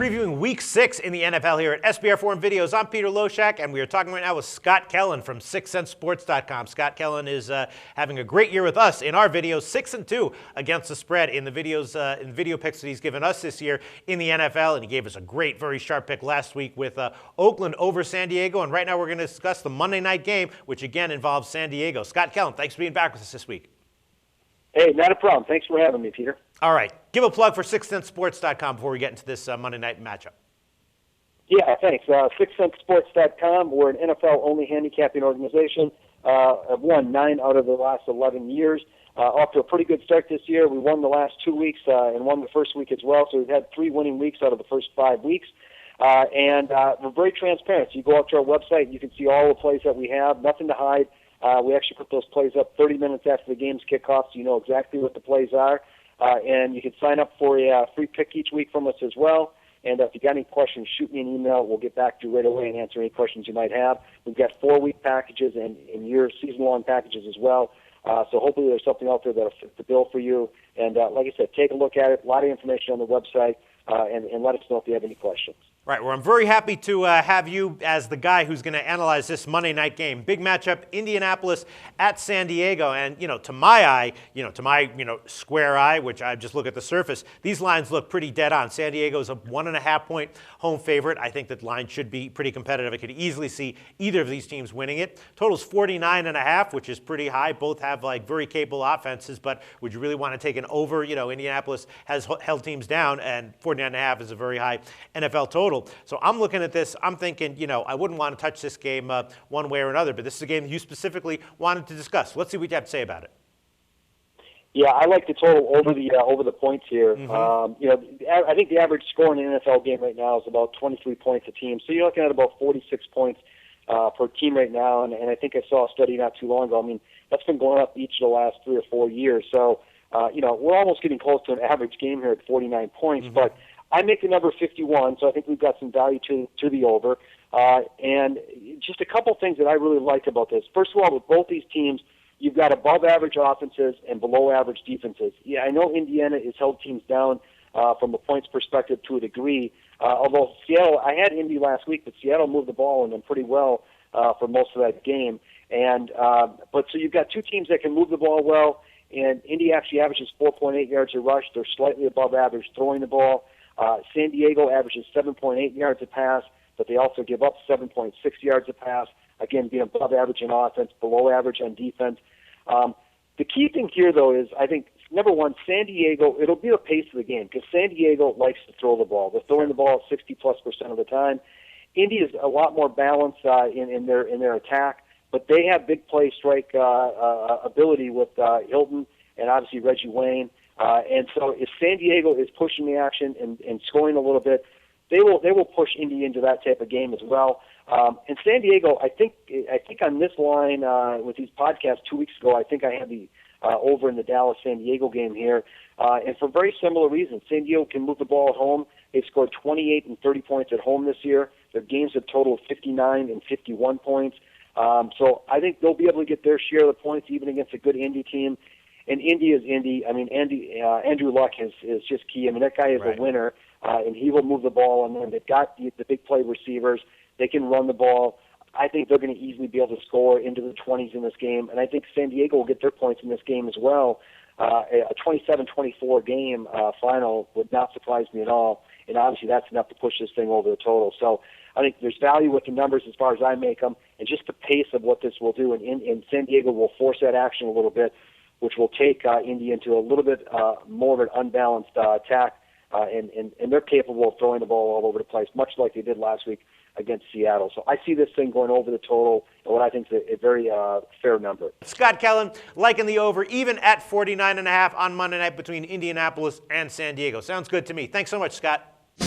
Previewing Week 6 in the NFL here at SBRForum Videos. I'm Peter Loshak, and we are talking right now with Scott Kellen from 6centsports.com. Scott Kellen is having a great year with us in our videos, 6-2 against the spread in the videos, in video picks that he's given us this year in the NFL, and he gave us a great, very sharp pick last week with Oakland over San Diego. And right now we're going to discuss the Monday night game, which again involves San Diego. Scott Kellen, thanks for being back with us this week. Hey, not a problem. Thanks for having me, Peter. All right. Give a plug for 6centsports.com before we get into this Monday night matchup. Yeah, thanks. 6centsports.com. We're an NFL-only handicapping organization. I've won 9 out of the last 11 years. Off to a pretty good start this year. We won the last 2 weeks and won the first week as well. So we've had 3 winning weeks out of the first 5 weeks. And we're very transparent. So you go up to our website, you can see all the plays that we have. Nothing to hide. We actually put those plays up 30 minutes after the game's kickoff, so you know exactly what the plays are. And you can sign up for a free pick each week from us as well. And if you got any questions, shoot me an email. We'll get back to you right away and answer any questions you might have. We've got 4-week packages and season-long packages as well. So hopefully there's something out there that'll fit the bill for you. And like I said, take a look at it. A lot of information on the website, and let us know if you have any questions. Right, well, I'm very happy to have you as the guy who's going to analyze this Monday night game. Big matchup, Indianapolis at San Diego. And, to my eye, to my, square eye, which I just look at the surface, these lines look pretty dead on. San Diego's a 1.5-point home favorite. I think that line should be pretty competitive. I could easily see either of these teams winning it. Total's 49.5, which is pretty high. Both have, very capable offenses, but would you really want to take an over? Indianapolis has held teams down, and 49.5 is a very high NFL total. So I'm looking at this, I'm thinking, I wouldn't want to touch this game one way or another, but this is a game you specifically wanted to discuss. Let's see what you have to say about it. Yeah, I like the total over the points here. Mm-hmm. I think the average score in an NFL game right now is about 23 points a team. So you're looking at about 46 points per team right now, and I think I saw a study not too long ago. I mean, that's been going up each of the last 3 or 4 years. So, we're almost getting close to an average game here at 49 points, mm-hmm. But I make the number 51, so I think we've got some value to the over. And just a couple things that I really like about this. First of all, with both these teams, you've got above-average offenses and below-average defenses. Yeah, I know Indiana has held teams down from a points perspective to a degree, although Seattle, I had Indy last week, but Seattle moved the ball in them pretty well for most of that game. And but so you've got 2 teams that can move the ball well, and Indy actually averages 4.8 yards a rush. They're slightly above average throwing the ball. San Diego averages 7.8 yards a pass, but they also give up 7.6 yards a pass. Again, being above average in offense, below average on defense. The key thing here, though, is I think, number one, San Diego, it'll be the pace of the game because San Diego likes to throw the ball. They're throwing the ball 60+% of the time. Indy is a lot more balanced in their attack, but they have big play strike ability with Hilton and obviously Reggie Wayne. And so if San Diego is pushing the action and scoring a little bit, they will push Indy into that type of game as well. And San Diego, I think on this line with these podcasts 2 weeks ago, I think I had the over in the Dallas-San Diego game here. And for very similar reasons. San Diego can move the ball at home. They've scored 28 and 30 points at home this year. Their games have totaled 59 and 51 points. So I think they'll be able to get their share of the points even against a good Indy team. And Indy is Indy. I mean, Andrew Luck is just key. I mean, that guy is right. A winner, and he will move the ball. And then they've got the big play receivers. They can run the ball. I think they're going to easily be able to score into the 20s in this game. And I think San Diego will get their points in this game as well. A 27-24 game final would not surprise me at all. And obviously that's enough to push this thing over the total. So I think there's value with the numbers as far as I make them, and just the pace of what this will do. And San Diego will force that action a little bit, which will take Indy into a little bit more of an unbalanced attack, and they're capable of throwing the ball all over the place, much like they did last week against Seattle. So I see this thing going over the total, and what I think is a very fair number. Scott Kellen liking the over, even at 49.5 on Monday night between Indianapolis and San Diego. Sounds good to me. Thanks so much, Scott.